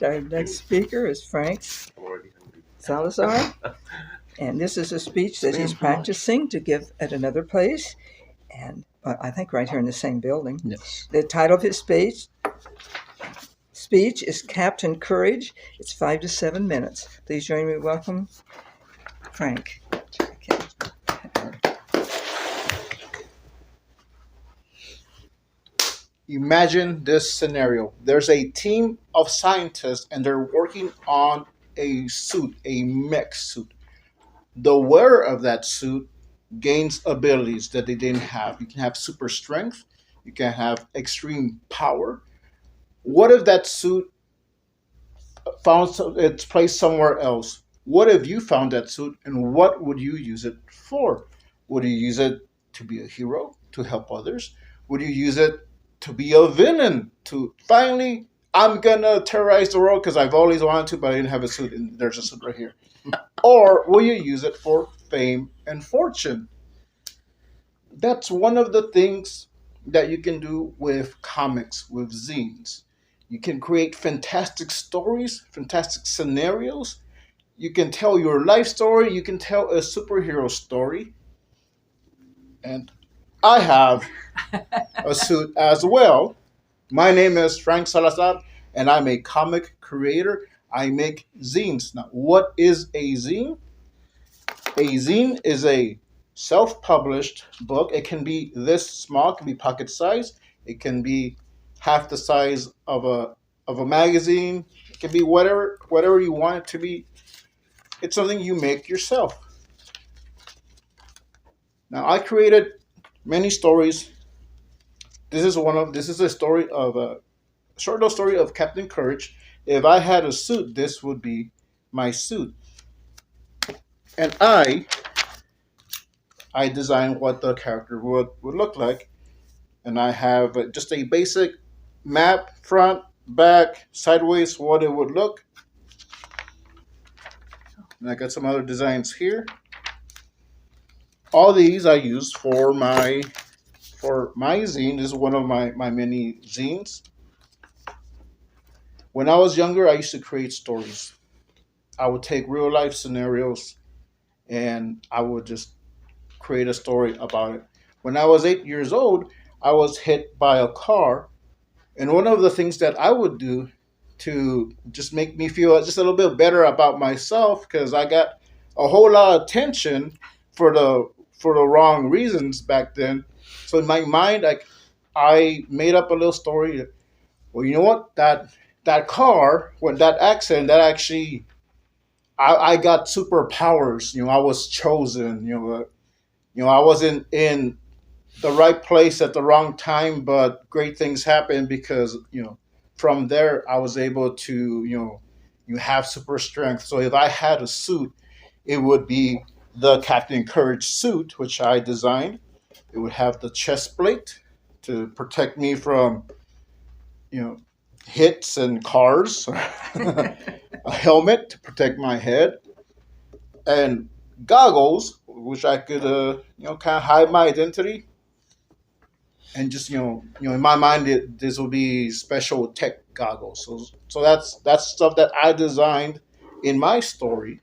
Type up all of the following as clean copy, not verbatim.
right, our next speaker is Frank Salazar, and this is a speech that he's practicing to give at another place, and I think right here in the same building. Yes. The title of his speech is Captain Courage. It's 5 to 7 minutes. Please join me. Welcome, Frank. Imagine this scenario. There's a team of scientists and they're working on a suit, a mech suit. The wearer of that suit gains abilities that they didn't have. You can have super strength, you can have extreme power. What if that suit found its place somewhere else? What if you found that suit and what would you use it for? Would you use it to be a hero, to help others? Would you use it to be a villain, to finally, I'm gonna terrorize the world because I've always wanted to, but I didn't have a suit, and there's a suit right here? Or will you use it for fame and fortune? That's one of the things that you can do with comics, with zines. You can create fantastic stories, fantastic scenarios. You can tell your life story, you can tell a superhero story. And I have a suit as well. My name is Frank Salazar, and I'm a comic creator. I make zines. Now, what is a zine? A zine is a self-published book. It can be this small, it can be pocket size. It can be half the size of a magazine. It can be whatever you want it to be. It's something you make yourself. Now, I created many stories. This is a story of a short little story of Captain Courage. If I had a suit, this would be my suit. And I designed what the character would look like. And I have just a basic map, front, back, sideways, what it would look. And I got some other designs here. All these I use for my zine. This is one of my many zines. When I was younger, I used to create stories. I would take real life scenarios and I would just create a story about it. When I was 8 years old, I was hit by a car. And one of the things that I would do to just make me feel just a little bit better about myself, because I got a whole lot of attention for the wrong reasons back then. So in my mind, I made up a little story. Well, you know what? That car, when that accident, that actually I got superpowers. I was chosen. I wasn't in the right place at the wrong time, but great things happened because from there I was able to you have super strength. So if I had a suit, it would be the Captain Courage suit, which I designed. It would have the chest plate to protect me from you know hits and cars, a helmet to protect my head, and goggles, which I could kind of hide my identity. And just in my mind, this will be special tech goggles. So that's stuff that I designed in my story.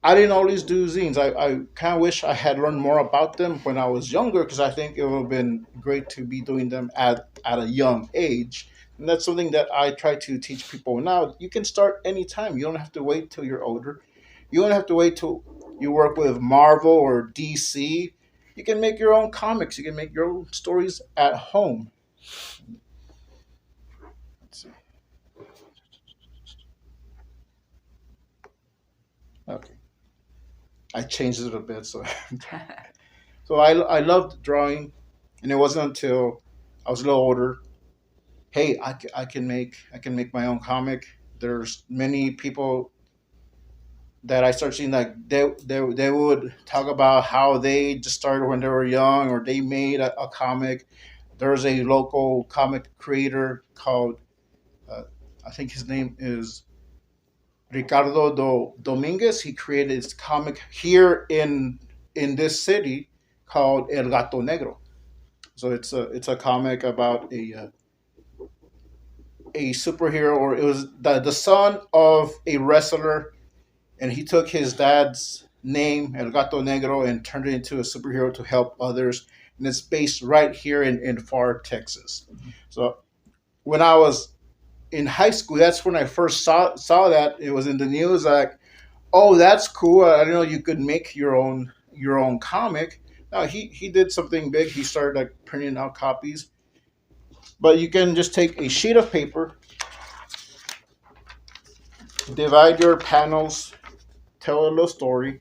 I didn't always do zines. I kind of wish I had learned more about them when I was younger, because I think it would have been great to be doing them at a young age. And that's something that I try to teach people now. You can start anytime. You don't have to wait till you're older. You don't have to wait till you work with Marvel or DC. You can make your own comics. You can make your own stories at home. Let's see. Okay. I changed it a bit. So I loved drawing, and it wasn't until I was a little older. Hey, I can make my own comic. There's many people that I start seeing, like they would talk about how they just started when they were young, or they made a comic. There's a local comic creator called uh, I think his name is Ricardo Dominguez. He created his comic here in this city called El Gato Negro. So it's a comic about a superhero, or it was the son of a wrestler, and he took his dad's name, El Gato Negro, and turned it into a superhero to help others. And it's based right here in Far, Texas. So when I was in high school, that's when I first saw that. It was in the news. Like, oh, that's cool. I didn't know you could make your own comic. No, he did something big. He started like printing out copies. But you can just take a sheet of paper, divide your panels, tell a little story.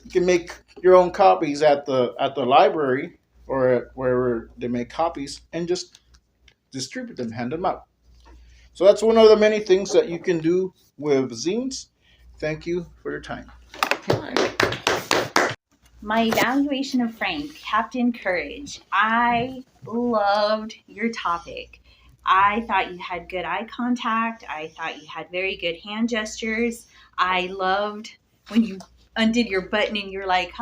You can make your own copies at the library or at wherever they make copies, and just distribute them, hand them out. So that's one of the many things that you can do with zines. Thank you for your time. My evaluation of Frank, Captain Courage. I loved your topic. I thought you had good eye contact. I thought you had very good hand gestures. I loved when you undid your button and you're like,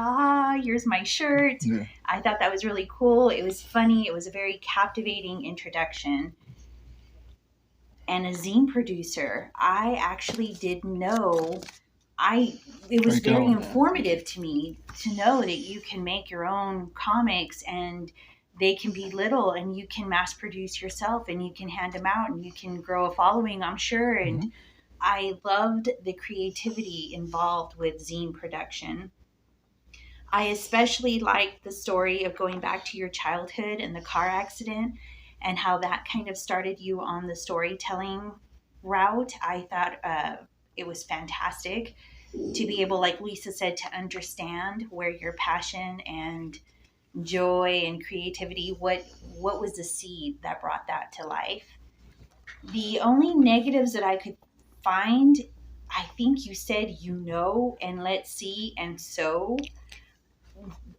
here's my shirt. Yeah. I thought that was really cool. It was funny. It was a very captivating introduction. And a zine producer, I actually didn't know. It was very informative to me to know that you can make your own comics and they can be little and you can mass produce yourself and you can hand them out and you can grow a following, I'm sure. And I loved the creativity involved with zine production. I especially liked the story of going back to your childhood and the car accident and how that kind of started you on the storytelling route. I thought it was fantastic to be able, like Lisa said, to understand where your passion and joy and creativity, what was the seed that brought that to life. The only negatives that I could find, I think you said and let's see and so,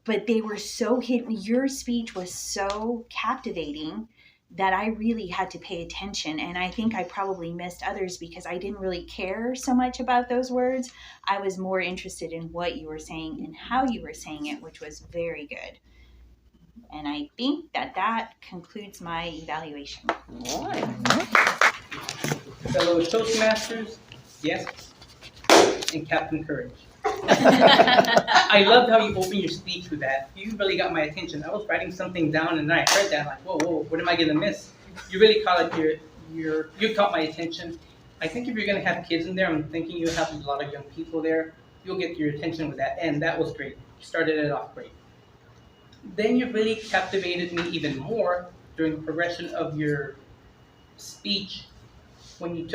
but they were so hidden. Your speech was so captivating that I really had to pay attention. And I think I probably missed others because I didn't really care so much about those words. I was more interested in what you were saying and how you were saying it, which was very good. And I think that concludes my evaluation. All right. Fellow Toastmasters, yes, and Captain Courage. I loved how you opened your speech with that. You really got my attention. I was writing something down and I heard that, like, whoa, what am I gonna miss? You really caught you caught my attention. I think if you're gonna have kids in there, I'm thinking you have a lot of young people there, you'll get your attention with that, and that was great. You started it off great. Then you really captivated me even more during the progression of your speech when you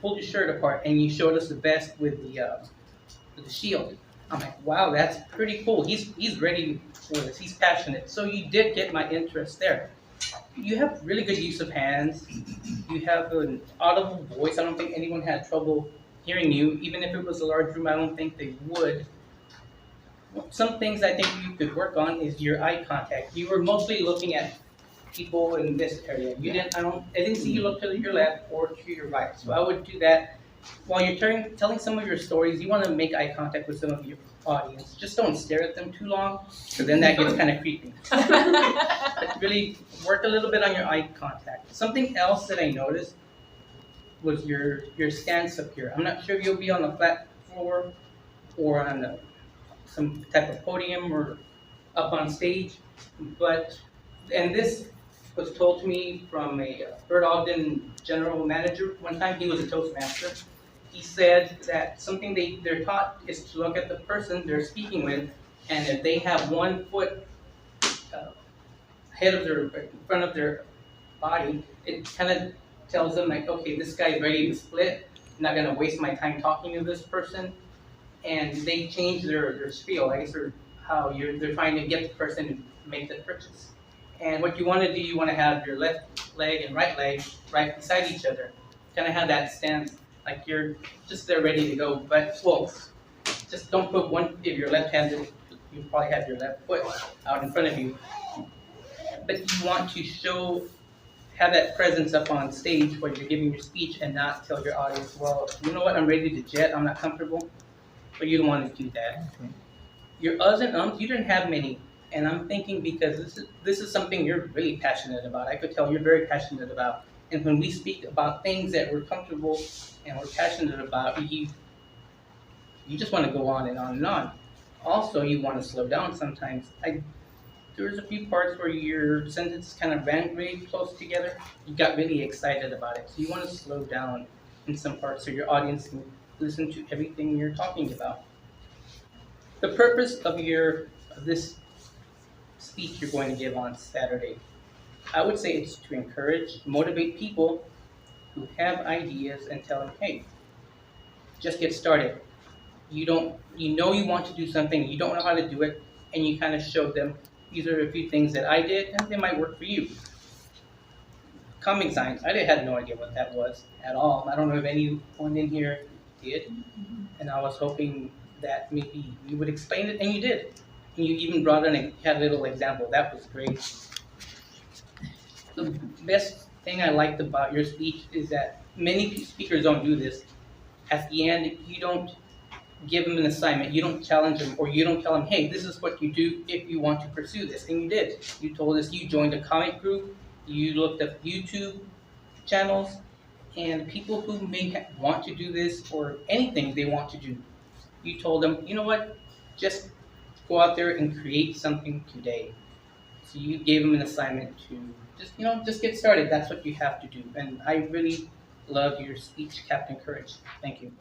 pulled your shirt apart and you showed us the vest with the shield. I'm like, wow, that's pretty cool. He's ready for this. He's passionate. So you did get my interest there. You have really good use of hands. You have an audible voice. I don't think anyone had trouble hearing you. Even if it was a large room, I don't think they would. Some things I think you could work on is your eye contact. You were mostly looking at people in this area. I didn't see you look to your left or to your right. So I would do that. While you're telling some of your stories, you want to make eye contact with some of your audience. Just don't stare at them too long, because then that gets kind of creepy. But really work a little bit on your eye contact. Something else that I noticed was your stance up here. I'm not sure if you'll be on a flat floor or on some type of podium or up on stage, and this was told to me from a Bert Ogden general manager one time. He was a Toastmaster. He said that something they're taught is to look at the person they're speaking with, and if they have 1 foot in front of their body, it kind of tells them like, okay, this guy's ready to split. I'm not gonna waste my time talking to this person. And they change their spiel. I guess how they're trying to get the person to make the purchase. And what you want to do, you want to have your left leg and right leg right beside each other. Kind of have that stance, like you're just there ready to go. But just don't put one. If you're left-handed, you probably have your left foot out in front of you. But you want to have that presence up on stage where you're giving your speech and not tell your audience, well, you know what, I'm ready to jet. I'm not comfortable. But you don't want to do that. Okay. Your uhs and ums, you didn't have many. And I'm thinking because this is something you're really passionate about. I could tell you're very passionate about And when we speak about things that we're comfortable and we're passionate about, you just want to go on and on and on. Also, you want to slow down sometimes. There's a few parts where your sentences kind of ran very close together. You got really excited about it. So you want to slow down in some parts so your audience can listen to everything you're talking about. The purpose of this speech you're going to give on Saturday, I would say it's to encourage, motivate people who have ideas and tell them, hey, just get started. You know you want to do something, you don't know how to do it, and you kind of show them, these are a few things that I did, and they might work for you. Comic signs, I had no idea what that was at all. I don't know if anyone in here did, and I was hoping that maybe you would explain it, and you did. And you even brought in had a little example. That was great. The best thing I liked about your speech is that many speakers don't do this. At the end, you don't give them an assignment, you don't challenge them, or you don't tell them, hey, this is what you do if you want to pursue this. And you did. You told us you joined a comic group, you looked up YouTube channels, and people who may want to do this or anything they want to do. You told them, you know what, just go out there and create something today. So you gave them an assignment to just get started. That's what you have to do. And I really love your speech, Captain Courage. Thank you.